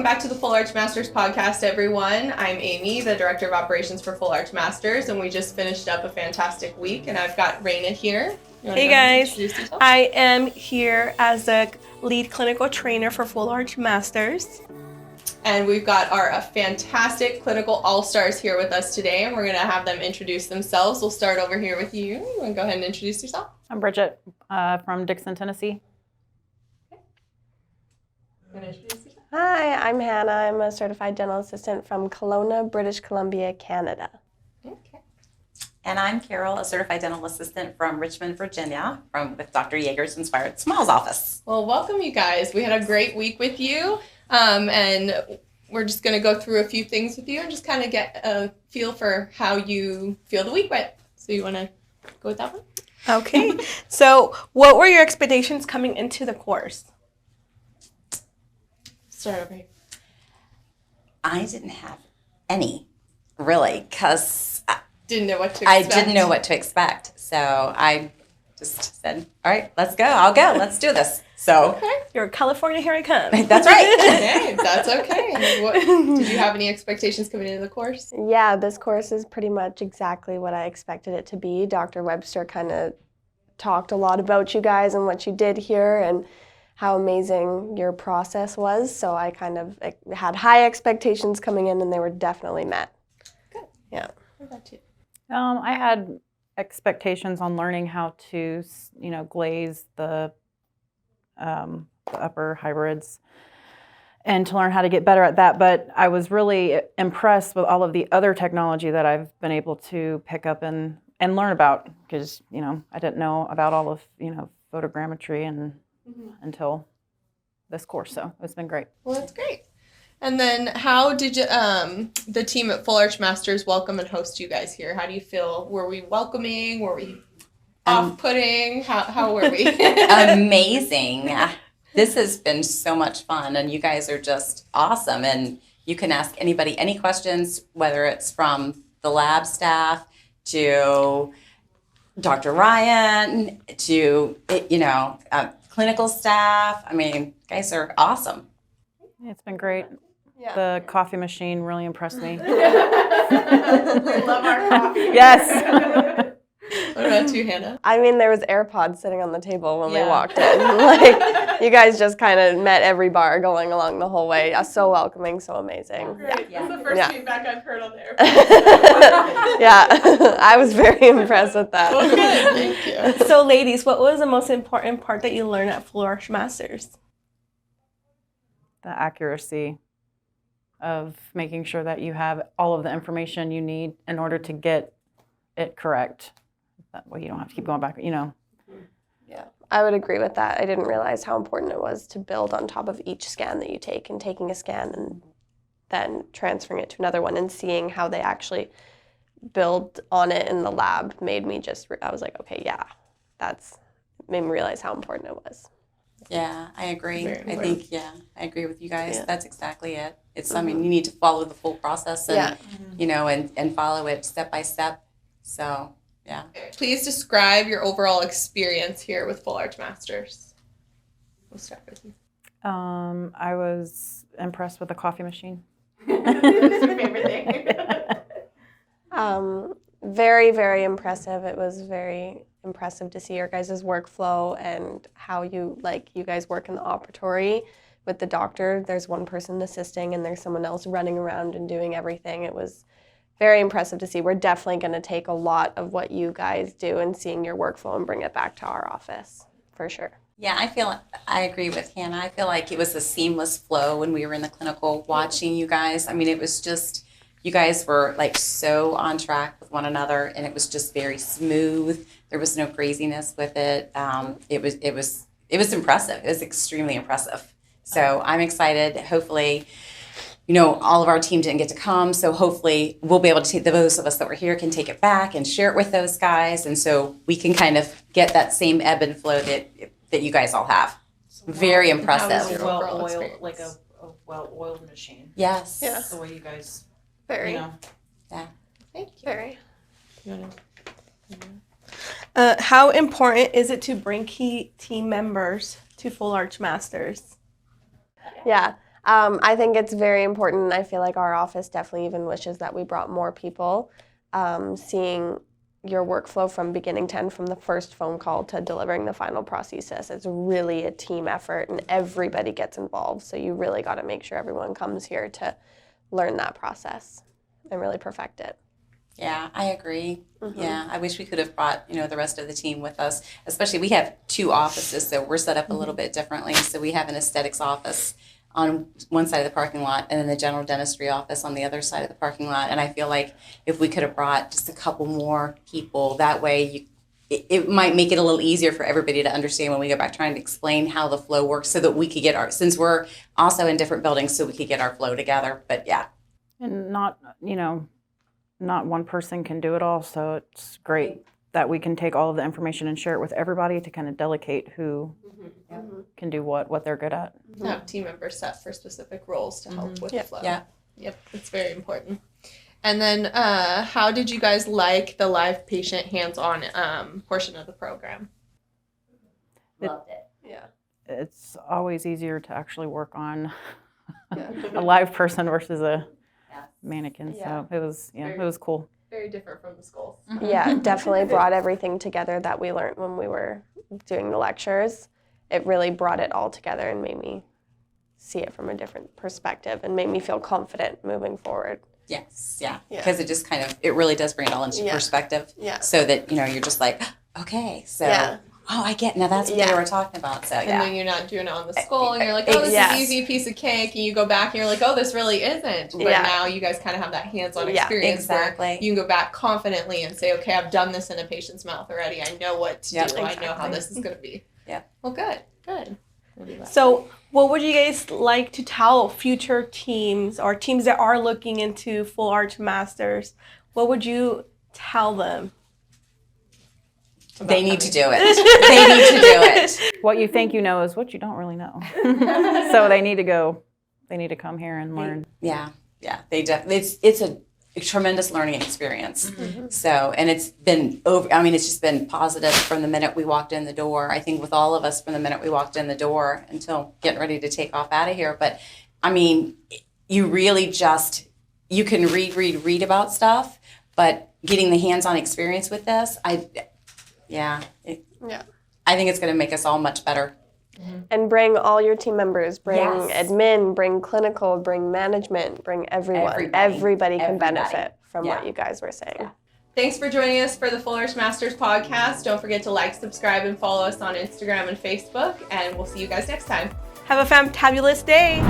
back to the Full Arch Masters podcast, everyone. I'm Amy, the Director of Operations for Full Arch Masters, and we just finished up a fantastic week, and I've got Raina here. Hey guys, I am here as a lead clinical trainer for Full Arch Masters. And we've got our fantastic clinical all-stars here with us today, and we're going to have them introduce themselves. We'll start over here with you. You want to go ahead and introduce yourself? I'm Bridget from Dixon, Tennessee. Hi, I'm Hannah. I'm a certified dental assistant from Kelowna, British Columbia, Canada. Okay. And I'm Carol, a certified dental assistant from Richmond, Virginia, with Dr. Yeager's Inspired Smiles office. Well, welcome you guys. We had a great week with you, and we're just going to go through a few things with you and just kind of get a feel for how you feel the week went. So you want to go with that one? Okay. So what were your expectations coming into the course? Start over here. I didn't have any, really, because didn't know what to expect. I didn't know what to expect. So I just said, all right, let's go. I'll go. Let's do this. So Okay. You're California, here I come. That's right. Okay, that's okay. Did you have any expectations coming into the course? Yeah, this course is pretty much exactly what I expected it to be. Dr. Webster kind of talked a lot about you guys and what you did here and how amazing your process was. So I kind of had high expectations coming in, and they were definitely met. Good. Yeah. What about you? I had expectations on learning how to, glaze the upper hybrids and to learn how to get better at that. But I was really impressed with all of the other technology that I've been able to pick up and learn about, because, I didn't know about all of, photogrammetry and until this course. So it's been great. Well, that's great. And then how did you, the team at Full Arch Masters welcome and host you guys here? How do you feel? Were we welcoming? Were we off-putting? How were we? Amazing. This has been so much fun, and you guys are just awesome. And you can ask anybody any questions, whether it's from the lab staff to Dr. Ryan to, clinical staff. I mean, you guys are awesome. It's been great. Yeah. The coffee machine really impressed me. We love our coffee. Yes. What about you, Hannah? I mean, there was AirPods sitting on the table when we Yeah. walked in. Like, you guys just kind of met every bar going along the whole way. So welcoming, so amazing. Great. Yeah. That's the first Yeah. feedback I've heard on there. Yeah, I was very impressed with that. Well, good. Thank you. So ladies, what was the most important part that you learned at Full Arch Masters? The accuracy of making sure that you have all of the information you need in order to get it correct. That way you don't have to keep going back, Yeah, I would agree with that. I didn't realize how important it was to build on top of each scan that you take, and taking a scan and then transferring it to another one and seeing how they actually build on it in the lab made me I was like, okay, yeah, made me realize how important it was. Yeah, I agree. Very I important. think, I agree with you guys. Yeah. That's exactly it. It's, I mean, you need to follow the full process and, and follow it step by step. So, yeah. Please describe your overall experience here with Full Arch Masters. We'll start with you. I was impressed with the coffee machine. That's your favorite thing. Very, very impressive. It was very impressive to see your guys' workflow and how you guys work in the operatory with the doctor. There's one person assisting and there's someone else running around and doing everything. It was very impressive to see. We're definitely going to take a lot of what you guys do and seeing your workflow and bring it back to our office, for sure. Yeah, I agree with Hannah. I feel like it was a seamless flow when we were in the clinical watching you guys. I mean, it was just, you guys were like so on track with one another, and it was just very smooth. There was no craziness with it. It was impressive. It was extremely impressive. So I'm excited. Hopefully, all of our team didn't get to come, so hopefully we'll be able to take, those of us that were here can take it back and share it with those guys, and so we can kind of get that same ebb and flow that you guys all have. Very How was impressive. your overall experience? Like a well-oiled machine. Yes. Yeah. The way you guys, Very. you know. Yeah. Thank you. Very. How important is it to bring key team members to Full Arch Masters? Yeah. I think it's very important. I feel like our office definitely even wishes that we brought more people. Seeing your workflow from beginning to end, from the first phone call to delivering the final prosthesis, it's really a team effort and everybody gets involved. So you really got to make sure everyone comes here to learn that process and really perfect it. Yeah, I agree. Yeah, I wish we could have brought, the rest of the team with us. Especially, we have 2 offices, so we're set up a little bit differently. So we have an aesthetics office on one side of the parking lot, and then the general dentistry office on the other side of the parking lot. And I feel like if we could have brought just a couple more people, that way it might make it a little easier for everybody to understand when we go back trying to explain how the flow works, so that we could get since we're also in different buildings, so we could get our flow together. But yeah. And not one person can do it all, so it's great that we can take all of the information and share it with everybody to kind of delegate who can do what they're good at. Have team members set for specific roles to help with the flow. Yeah. Yep, it's very important. And then how did you guys like the live patient hands-on portion of the program? Loved it. Yeah. It's always easier to actually work on a live person versus a mannequin. So it was cool. Very different from the schools. Yeah, definitely brought everything together that we learned when we were doing the lectures. It really brought it all together and made me see it from a different perspective and made me feel confident moving forward. Yes, yeah, because it just it really does bring it all into perspective. Yeah. So that, you're just like, okay, so, I get, now that's what they were talking about. So, And then you're not doing it on the skull, and you're like, oh, this is an easy piece of cake, and you go back and you're like, oh, this really isn't. But now you guys kind of have that hands-on experience exactly. where you can go back confidently and say, okay, I've done this in a patient's mouth already. I know what to do. Exactly. I know how this is going to be. Yeah. Well, good. So, what would you guys like to tell future teams or teams that are looking into Full Arch Masters? What would you tell them? They need to do it. They need to do it. What you think you know is what you don't really know. So they need to come here and learn. Yeah. They definitely. It's a tremendous learning experience. So, and it's been it's just been positive from the minute we walked in the door. I think with all of us from the minute we walked in the door until getting ready to take off out of here. But you really you can read about stuff, but getting the hands-on experience with this, I think it's going to make us all much better. And bring all your team members, bring Yes. admin, bring clinical, bring management, bring everyone. Everybody can benefit from what you guys were saying. Yeah. Thanks for joining us for the Full Arch Masters podcast. Don't forget to like, subscribe, and follow us on Instagram and Facebook, and we'll see you guys next time. Have a fantabulous day.